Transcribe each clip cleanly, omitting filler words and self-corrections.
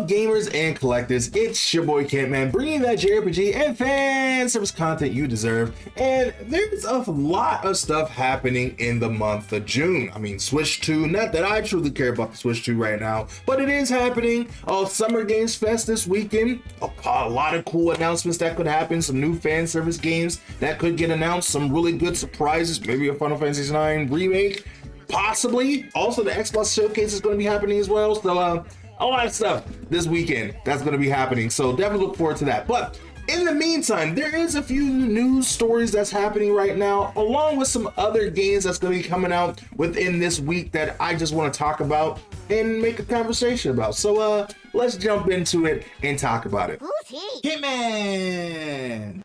gamers and collectors? It's your boy Kentman, bringing that JRPG and fan service content you deserve. And there's a lot of stuff happening in the month of June. I mean, Switch 2, not that I truly care about the Switch 2 right now, but it is happening. Summer Games Fest this weekend. A lot of cool announcements that could happen. Some new fan service games that could get announced. Some really good surprises. Maybe a Final Fantasy IX remake. Possibly. Also, the Xbox Showcase is going to be happening as well. So, a lot of stuff this weekend that's going to be happening. So, definitely look forward to that. But in the meantime, there is a few news stories that's happening right now, along with some other games that's going to be coming out within this week that I just want to talk about and make a conversation about. So, let's jump into it and talk about it. Who's he? Hitman!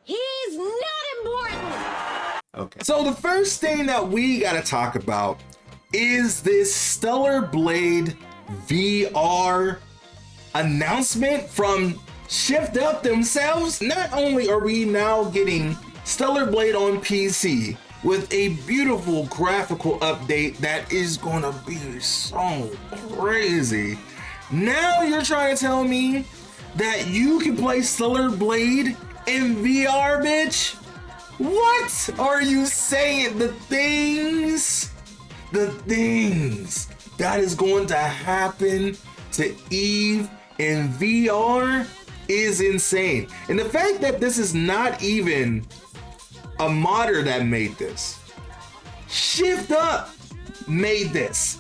He's not important! Okay. So the first thing that we gotta talk about is this Stellar Blade VR announcement from Shift Up themselves. Not only are we now getting Stellar Blade on PC with a beautiful graphical update that is gonna be so crazy. Now you're trying to tell me that you can play Stellar Blade in VR, bitch? What are you saying? The things that is going to happen to Eve in VR is insane. And the fact that this is not even a modder that made this. Shift Up made this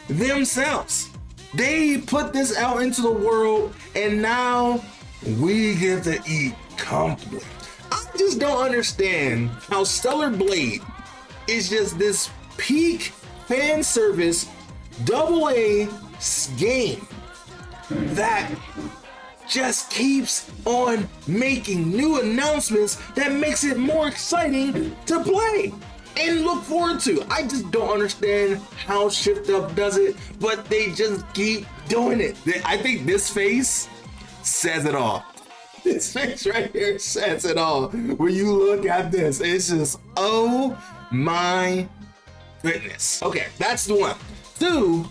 themselves. They put this out into the world and now we get to eat comfortably. I just don't understand how Stellar Blade is just this peak fan service AA game that just keeps on making new announcements that makes it more exciting to play and look forward to. I just don't understand how Shift Up does it, but they just keep doing it. I think this face says it all. This face right here says it all. When you look at this, it's just, oh my goodness. Okay, that's the one. Two,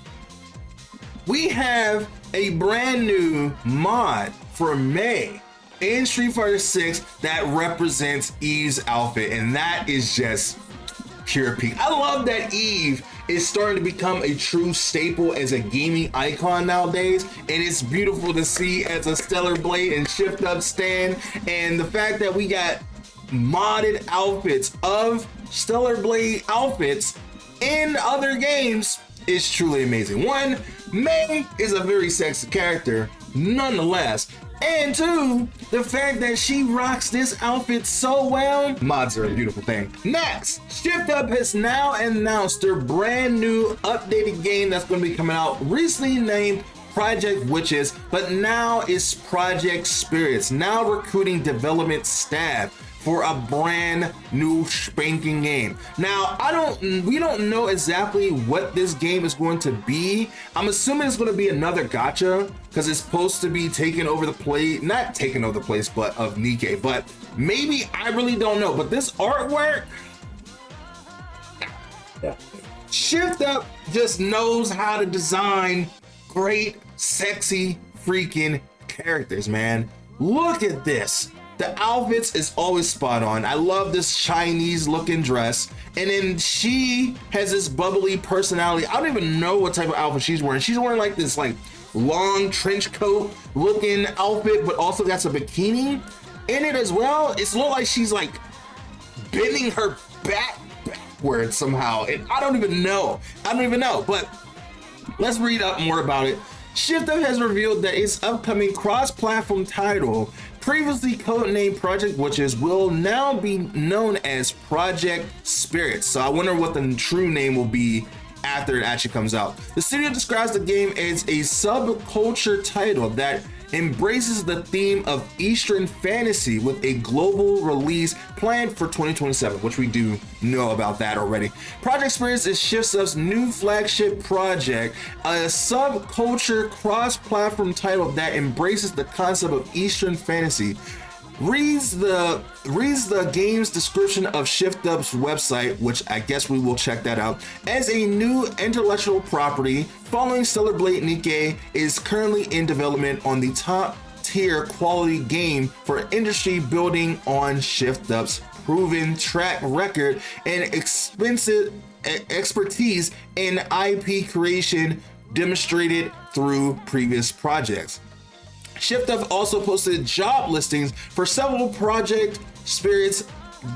we have a brand new mod for May in Street Fighter 6 that represents Eve's outfit, and that is just pure peak. I love that Eve is starting to become a true staple as a gaming icon nowadays, and it's beautiful to see as a Stellar Blade and Shift Up stand. And the fact that we got modded outfits of Stellar Blade outfits in other games is truly amazing. One, May is a very sexy character nonetheless, and two, the fact that she rocks this outfit so well, mods are a beautiful thing. Next, Shift Up has now announced their brand new updated game that's going to be coming out, recently named Project Witches, but now it's Project Spirits, now recruiting development staff for a brand new spanking game. Now, we don't know exactly what this game is going to be. I'm assuming it's going to be another gacha because it's supposed to be taking over the place, not taking over the place, but of Nikke. But maybe, I really don't know. But this artwork, yeah. Shift Up just knows how to design great, sexy, freaking characters, man. Look at this. The outfits is always spot on. I love this Chinese looking dress. And then she has this bubbly personality. I don't even know what type of outfit she's wearing. She's wearing like this long trench coat looking outfit, but also got some bikini in it as well. It's look like she's like bending her back backwards somehow. And I don't even know, but let's read up more about it. Shift Up has revealed that its upcoming cross-platform title, previously codenamed Project Witches, will now be known as Project Spirits. So I wonder what the true name will be after it actually comes out. The studio describes the game as a subculture title that embraces the theme of Eastern fantasy with a global release planned for 2027, which we do know about that already. Project Spirits is Shift Up's new flagship project, a subculture cross-platform title that embraces the concept of Eastern fantasy reads the game's description of Shift Up's website, which I guess we will check that out. As a new intellectual property, following Stellar Blade, NieR is currently in development on the top tier quality game for industry, building on Shift Up's proven track record and expensive expertise in IP creation demonstrated through previous projects. Shift Up also posted job listings for several Project Spirits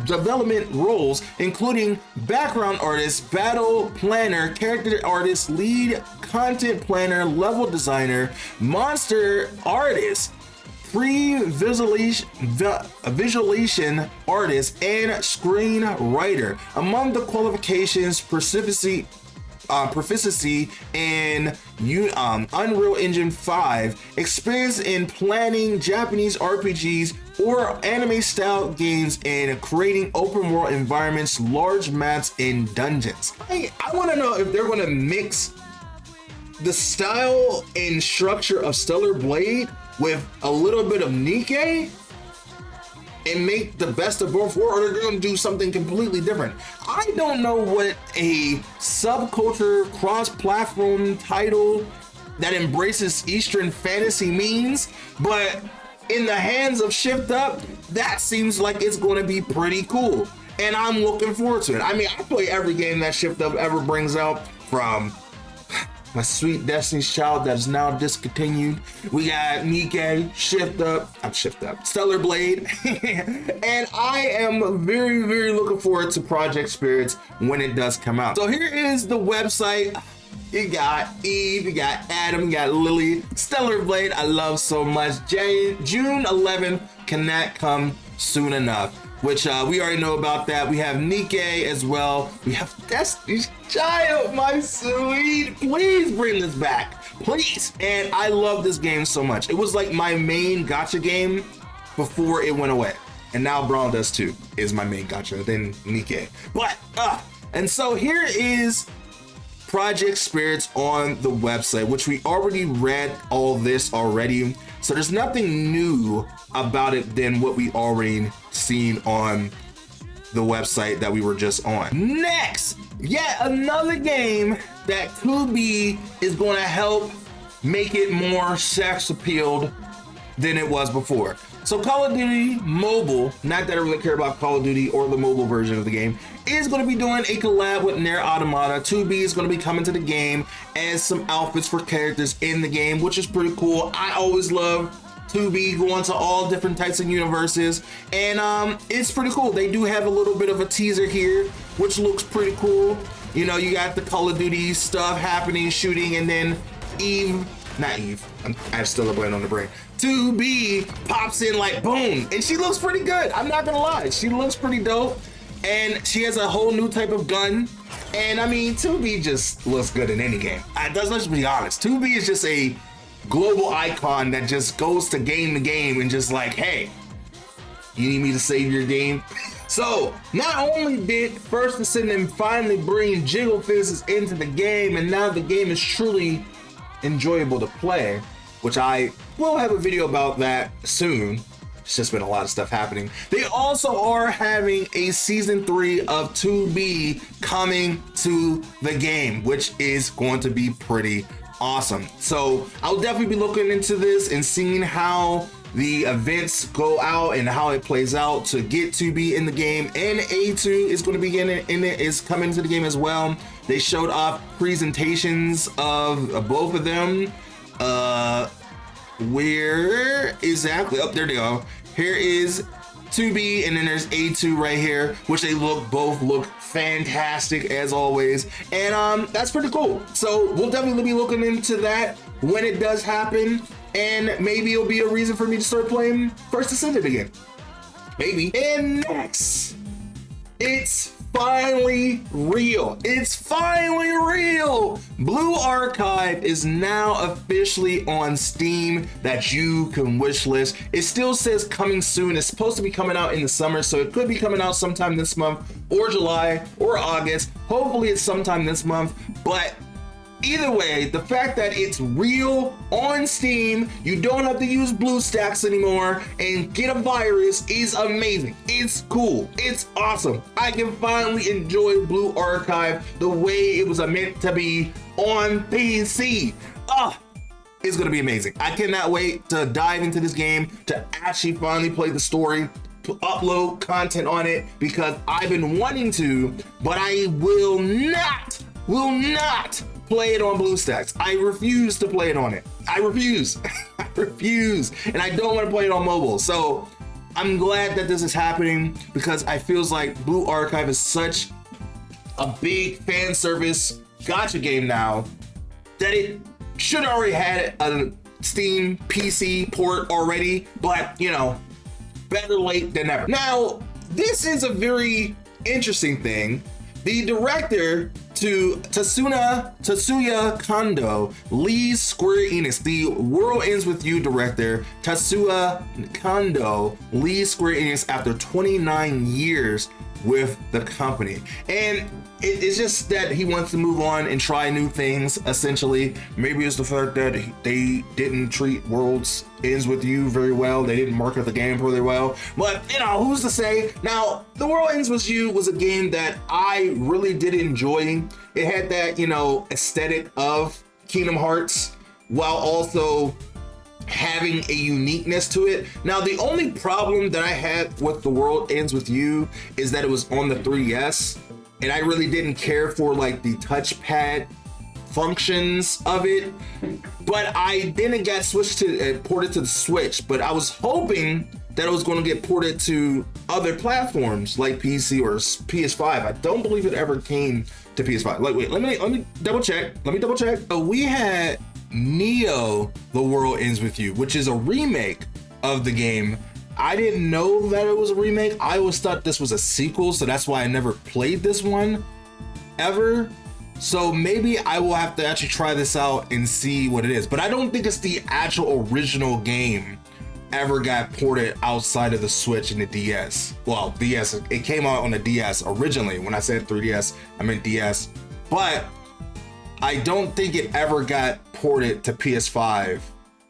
development roles, including background artist, battle planner, character artist, lead content planner, level designer, monster artist, visualization artist, and screenwriter. Among the qualifications, proficiency in Unreal Engine 5, experience in planning Japanese RPGs or anime style games, and creating open world environments, large maps, and dungeons. I want to know if they're going to mix the style and structure of Stellar Blade with a little bit of NieR and make the best of both worlds, or they're going to do something completely different. I don't know what a subculture cross-platform title that embraces Eastern fantasy means, but in the hands of Shift Up, that seems like it's going to be pretty cool, and I'm looking forward to it. I mean, I play every game that Shift Up ever brings out, from my sweet Destiny's Child that is now discontinued. We got NieR, Stellar Blade, and I am very, very looking forward to Project Spirits when it does come out. So here is the website. You got Eve, you got Adam, you got Lily. Stellar Blade, I love so much. June 11th cannot come soon enough, which we already know about that. We have NieR as well. We have Destiny's Child, my sweet. Please bring this back, please. And I love this game so much. It was like my main gacha game before it went away. And now Brawl does too, is my main gacha, then NieR. But, and so here is Project Spirits on the website, which we already read all this already. So there's nothing new about it than what we already seen on the website that we were just on. Next, yet another game that 2B is going to help make it more sex appealed than it was before. So Call of Duty Mobile, not that I really care about Call of Duty or the mobile version of the game, is going to be doing a collab with NieR Automata. 2B is going to be coming to the game as some outfits for characters in the game, which is pretty cool. I always love 2B going to all different types of universes, and it's pretty cool. They do have a little bit of a teaser here, which looks pretty cool. You know, you got the Call of Duty stuff happening, shooting, and then I have still a brain on the brain. 2B pops in like boom, and she looks pretty good. I'm not gonna lie, she looks pretty dope, and she has a whole new type of gun. And I mean, 2B just looks good in any game. Let's be honest. 2B is just a global icon that just goes to game and just like, hey, you need me to save your game? So not only did First Ascendant finally bring Jiggle Fizzes into the game, and now the game is truly enjoyable to play, which I will have a video about that soon. It's just been a lot of stuff happening. They also are having a season 3 of 2B coming to the game, which is going to be pretty awesome. So I'll definitely be looking into this and seeing how the events go out and how it plays out to get 2B in the game. And A2 is going to be in it, is coming to the game as well. They showed off presentations of both of them. Where exactly? Oh, there they go. Here is 2B, and then there's A2 right here, which both look fantastic as always, and that's pretty cool. So we'll definitely be looking into that when it does happen, and maybe it'll be a reason for me to start playing First Ascendant again. Maybe. And next, it's finally real. It's finally real. Blue Archive is now officially on Steam that you can wishlist. It still says coming soon. It's supposed to be coming out in the summer, so it could be coming out sometime this month or July or August. Hopefully it's sometime this month, but Either way, the fact that it's real on Steam, you don't have to use BlueStacks anymore and get a virus is amazing. It's cool. It's awesome. I can finally enjoy Blue Archive the way it was meant to be on PC. It's gonna be amazing. I cannot wait to dive into this game, to actually finally play the story, to upload content on it, because I've been wanting to, but I will not play it on BlueStacks. I refuse to play it on it. I refuse. I refuse. And I don't want to play it on mobile. So I'm glad that this is happening, because I feels like Blue Archive is such a big fan service gacha game now that it should already had a Steam PC port already, but you know, better late than never. Now, this is a very interesting thing. The director to Tatsuya Kondo leaves Square Enix. The World Ends With You director, Tatsuya Kondo, leaves Square Enix after 29 years with the company. And it's just that he wants to move on and try new things, essentially. Maybe it's the fact that they didn't treat Worlds Ends With You very well. They didn't market the game really well. But, you know, who's to say? Now, The World Ends With You was a game that I really did enjoy. It had that, you know, aesthetic of Kingdom Hearts, while also having a uniqueness to it. Now, the only problem that I had with The World Ends With You is that it was on the 3DS, and I really didn't care for like the touchpad functions of it. But then it got switched to ported to the Switch. But I was hoping that it was going to get ported to other platforms like PC or PS5. I don't believe it ever came to PS5. Like, wait, let me double check. So we had Neo: The World Ends With You, which is a remake of the game. I didn't know that it was a remake. I always thought this was a sequel, so that's why I never played this one ever. So maybe I will have to actually try this out and see what it is. But I don't think it's the actual original game ever got ported outside of the Switch and the DS. Well, DS, it came out on the DS originally. When I said 3DS, I meant DS. But I don't think it ever got ported to PS5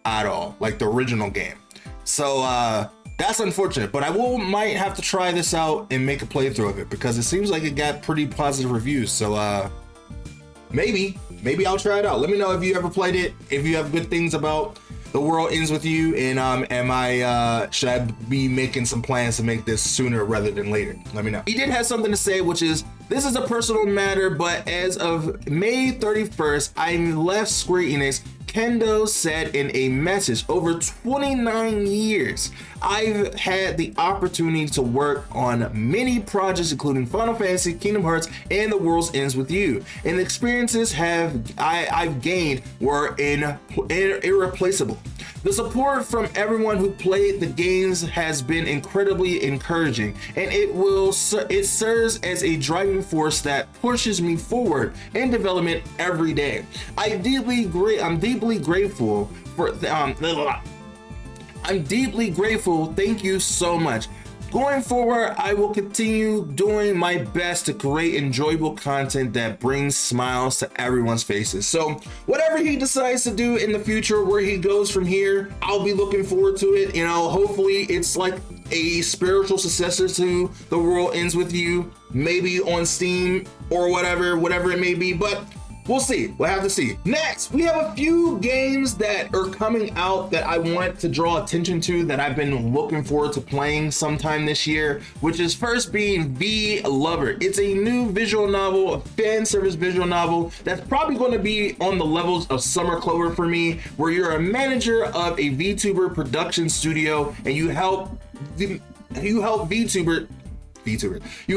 at all, like the original game. So that's unfortunate, but I might have to try this out and make a playthrough of it, because it seems like it got pretty positive reviews. So maybe I'll try it out. Let me know if you ever played it, if you have good things about The World Ends With You, and should I be making some plans to make this sooner rather than later? Let me know. He did have something to say, which is, this is a personal matter, but as of May 31st, I left Square Enix. Kendo said in a message, over 29 years, I've had the opportunity to work on many projects, including Final Fantasy, Kingdom Hearts, and The World Ends With You. And the experiences I've gained were irreplaceable. The support from everyone who played the games has been incredibly encouraging, and it serves as a driving force that pushes me forward in development every day. I'm deeply grateful for I'm deeply grateful. Thank you so much. Going forward, I will continue doing my best to create enjoyable content that brings smiles to everyone's faces. So whatever he decides to do in the future, where he goes from here, I'll be looking forward to it. You know, hopefully it's like a spiritual successor to The World Ends With You, maybe on Steam or whatever it may be, but we'll see. We'll have to see. Next, we have a few games that are coming out that I want to draw attention to, that I've been looking forward to playing sometime this year, which is first being V Lover. It's a new visual novel, a fan service visual novel that's probably going to be on the levels of Summer Clover for me, where you're a manager of a VTuber production studio and you help You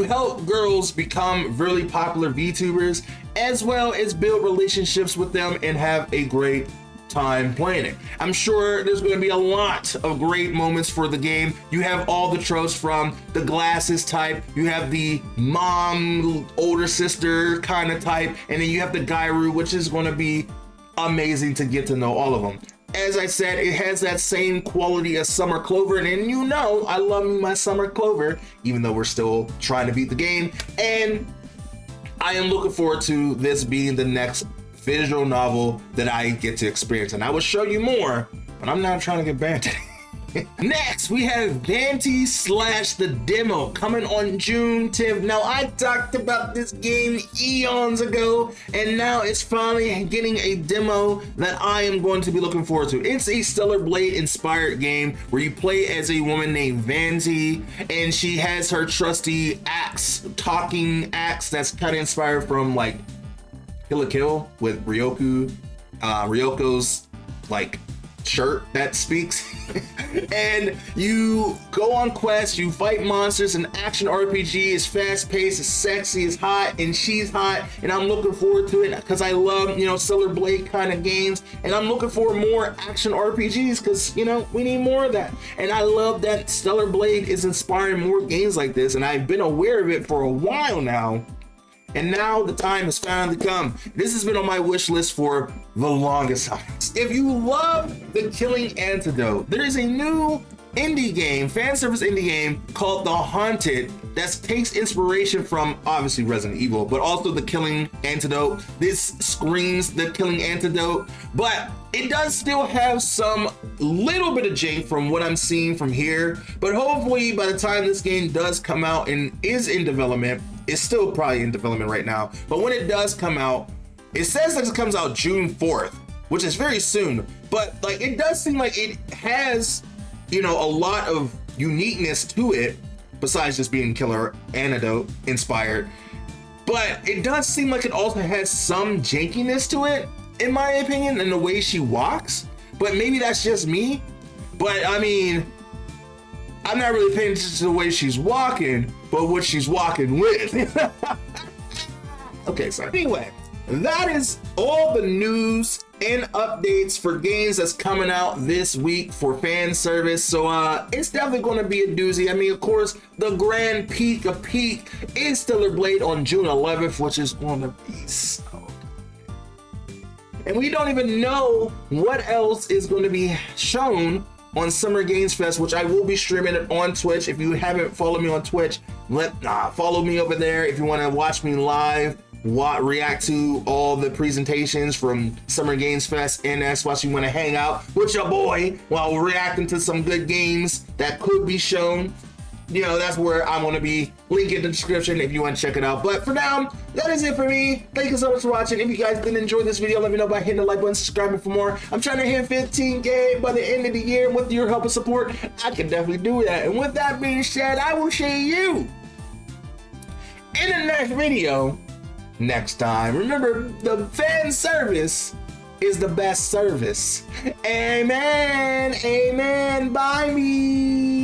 help girls become really popular VTubers, as well as build relationships with them and have a great time playing it. I'm sure there's going to be a lot of great moments for the game. You have all the tropes from the glasses type, you have the mom, older sister kind of type, and then you have the Gairu, which is going to be amazing to get to know all of them. As I said, it has that same quality as Summer Clover, and you know I love my Summer Clover, even though we're still trying to beat the game, and I am looking forward to this being the next visual novel that I get to experience. And I will show you more, but I'm not trying to get banned today. Next, we have Vanti / the demo coming on June 10th. Now, I talked about this game eons ago, and now it's finally getting a demo that I am going to be looking forward to. It's a Stellar Blade inspired game where you play as a woman named Vanti, and she has her trusty axe, talking axe that's kind of inspired from like Kill la Kill with Ryoko's like shirt that speaks. And you go on quests, you fight monsters, and action RPG is fast paced, it's sexy, it's hot, and she's hot, and I'm looking forward to it because I love, Stellar Blade kind of games, and I'm looking for more action RPGs because, we need more of that. And I love that Stellar Blade is inspiring more games like this, and I've been aware of it for a while now. And now the time has finally come. This has been on my wish list for the longest time. If you love The Killing Antidote, there is a new indie game, Fanservice indie game called The Haunted that takes inspiration from obviously Resident Evil, but also The Killing Antidote. This screams The Killing Antidote, but it does still have some little bit of jank from what I'm seeing from here. But hopefully by the time this game does come out and is in development, it's still probably in development right now, but when it does come out, it says that it comes out June 4th, which is very soon, but like it does seem like it has, a lot of uniqueness to it besides just being Killer Antidote inspired. But it does seem like it also has some jankiness to it, in my opinion, in the way she walks. But maybe that's just me. But I mean, I'm not really paying attention to the way she's walking, but what she's walking with. Okay, so anyway, that is all the news and updates for games that's coming out this week for Fanservice. So it's definitely going to be a doozy. I mean, of course, the grand peak of peak is Stellar Blade on June 11th, which is going to be so good. And we don't even know what else is going to be shown on Summer Games Fest, which I will be streaming it on Twitch. If you haven't followed me on Twitch, follow me over there. If you want to watch me live, react to all the presentations from Summer Games Fest, and that's why you want to hang out with your boy while reacting to some good games that could be shown. That's where I'm going to be. Link in the description if you want to check it out. But for now, that is it for me. Thank you so much for watching. If you guys did enjoy this video, let me know by hitting the like button, subscribing for more. I'm trying to hit 15K by the end of the year. With your help and support, I can definitely do that. And with that being said, I will see you in the next video next time. Remember, the fan service is the best service. Amen. Amen. Bye me.